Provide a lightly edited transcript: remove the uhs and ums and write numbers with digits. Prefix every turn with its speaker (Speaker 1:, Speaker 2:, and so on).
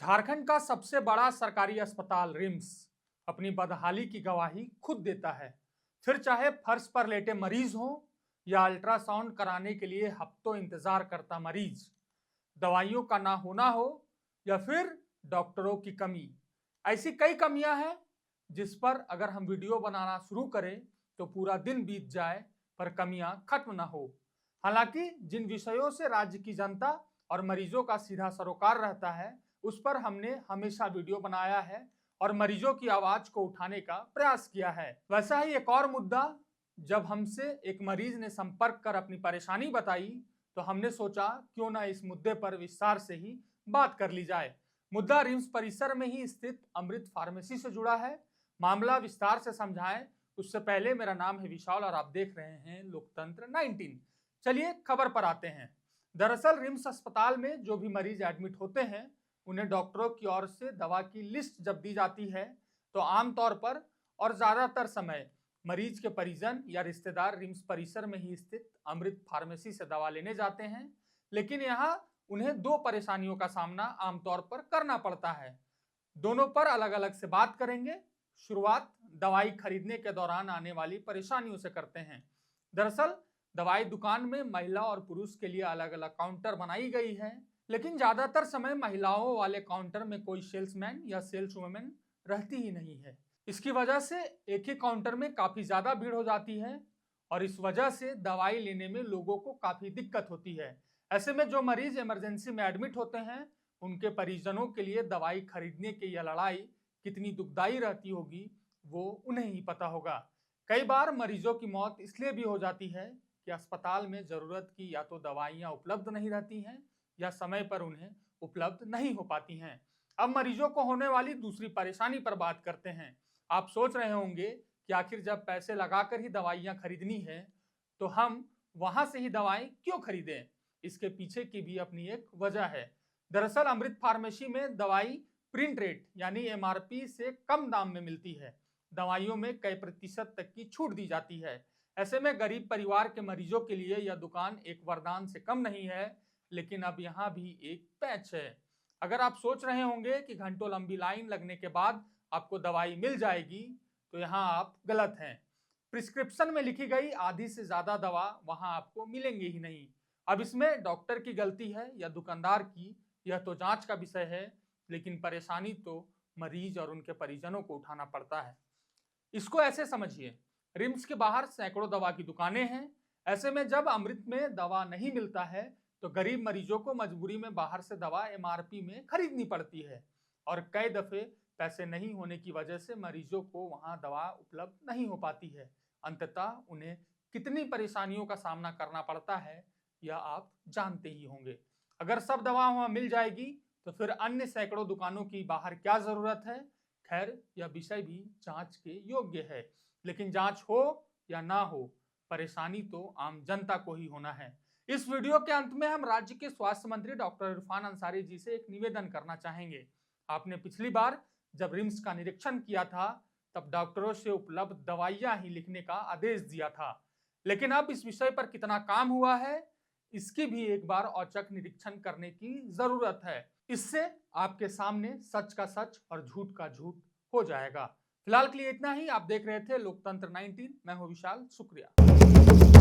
Speaker 1: झारखंड का सबसे बड़ा सरकारी अस्पताल रिम्स अपनी बदहाली की गवाही खुद देता है। फिर चाहे फर्श पर लेटे मरीज हो या अल्ट्रासाउंड कराने के लिए हफ्तों इंतजार करता मरीज, दवाइयों का ना होना हो या फिर डॉक्टरों की कमी, ऐसी कई कमियां हैं जिस पर अगर हम वीडियो बनाना शुरू करें तो पूरा दिन बीत जाए पर कमियां खत्म ना हो। हालांकि जिन विषयों से राज्य की जनता और मरीजों का सीधा सरोकार रहता है उस पर हमने हमेशा वीडियो बनाया है और मरीजों की आवाज को उठाने का प्रयास किया है। वैसा ही एक और मुद्दा, जब हमसे एक मरीज ने संपर्क कर अपनी परेशानी बताई तो हमने सोचा क्यों ना इस मुद्दे पर विस्तार से ही बात कर ली जाए। मुद्दा रिम्स परिसर में ही स्थित अमृत फार्मेसी से जुड़ा है। मामला विस्तार से समझाएं उससे पहले मेरा नाम है विशाल और आप देख रहे हैं लोकतंत्र 19। चलिए खबर पर आते हैं। दरअसल रिम्स अस्पताल में जो भी मरीज एडमिट होते हैं उन्हें डॉक्टरों की ओर से दवा की लिस्ट जब दी जाती है तो आमतौर पर और ज्यादातर समय मरीज के परिजन या रिश्तेदार रिम्स परिसर में ही स्थित अमृत फार्मेसी से दवा लेने जाते हैं। लेकिन यहाँ उन्हें दो परेशानियों का सामना आमतौर पर करना पड़ता है। दोनों पर अलग अलग से बात करेंगे। शुरुआत दवाई खरीदने के दौरान आने वाली परेशानियों से करते हैं। दरअसल दवाई दुकान में महिला और पुरुष के लिए अलग अलग काउंटर बनाई गई है, लेकिन ज्यादातर समय महिलाओं वाले काउंटर में कोई सेल्समैन या सेल्स वुमेन रहती ही नहीं है। इसकी वजह से एक ही काउंटर में काफी ज्यादा भीड़ हो जाती है और इस वजह से दवाई लेने में लोगों को काफी दिक्कत होती है। ऐसे में जो मरीज इमरजेंसी में एडमिट होते हैं उनके परिजनों के लिए दवाई खरीदने की यह लड़ाई कितनी दुखदायी रहती होगी वो उन्हें ही पता होगा। कई बार मरीजों की मौत इसलिए भी हो जाती है कि अस्पताल में जरूरत की या तो दवाइयां उपलब्ध नहीं रहती हैं या समय पर उन्हें उपलब्ध नहीं हो पाती हैं। अब मरीजों को होने वाली दूसरी परेशानी पर बात करते हैं। आप सोच रहे होंगे कि आखिर जब पैसे लगाकर ही दवाइयां खरीदनी है तो हम वहां से ही दवाएं क्यों खरीदें। इसके पीछे की भी अपनी एक वजह है। दरअसल अमृत फार्मेसी में दवाई प्रिंट रेट यानी एमआरपी से कम दाम में मिलती है। दवाइयों में कई प्रतिशत तक की छूट दी जाती है। ऐसे में गरीब परिवार के मरीजों के लिए यह दुकान एक वरदान से कम नहीं है, लेकिन अब यहाँ भी एक पैच है। अगर आप सोच रहे होंगे कि घंटों लंबी लाइन लगने के बाद आपको दवाई मिल जाएगी तो यहाँ आप गलत हैं। प्रिस्क्रिप्शन में लिखी गई आधी से ज्यादा दवा वहां आपको मिलेंगी ही नहीं। अब इसमें डॉक्टर की गलती है या दुकानदार की, यह तो जांच का विषय है, लेकिन परेशानी तो मरीज और उनके परिजनों को उठाना पड़ता है। इसको ऐसे समझिए, रिम्स के बाहर सैकड़ों दवा की दुकानें हैं। ऐसे में जब अमृत में दवा नहीं मिलता है तो गरीब मरीजों को मजबूरी में बाहर से दवा एमआरपी में खरीदनी पड़ती है और कई दफे पैसे नहीं होने की वजह से मरीजों को वहां दवा उपलब्ध नहीं हो पाती है। अंततः उन्हें कितनी परेशानियों का सामना करना पड़ता है यह आप जानते ही होंगे। अगर सब दवा वहां मिल जाएगी तो फिर अन्य सैकड़ों दुकानों की बाहर क्या जरूरत है। खैर यह विषय भी जांच के योग्य है, लेकिन जांच हो या ना हो परेशानी तो आम जनता को ही होना है। इस वीडियो के अंत में हम राज्य के स्वास्थ्य मंत्री डॉक्टर इरफान अंसारी जी से एक निवेदन करना चाहेंगे। आपने पिछली बार जब रिम्स का निरीक्षण किया था तब डॉक्टरों से उपलब्ध दवाइयां ही लिखने का आदेश दिया था, लेकिन अब इस विषय पर कितना काम हुआ है इसकी भी एक बार औचक निरीक्षण करने की जरूरत है। इससे आपके सामने सच का सच और झूठ का झूठ हो जाएगा। फिलहाल के लिए इतना ही। आप देख रहे थे लोकतंत्र 19। मैं हूं विशाल, शुक्रिया।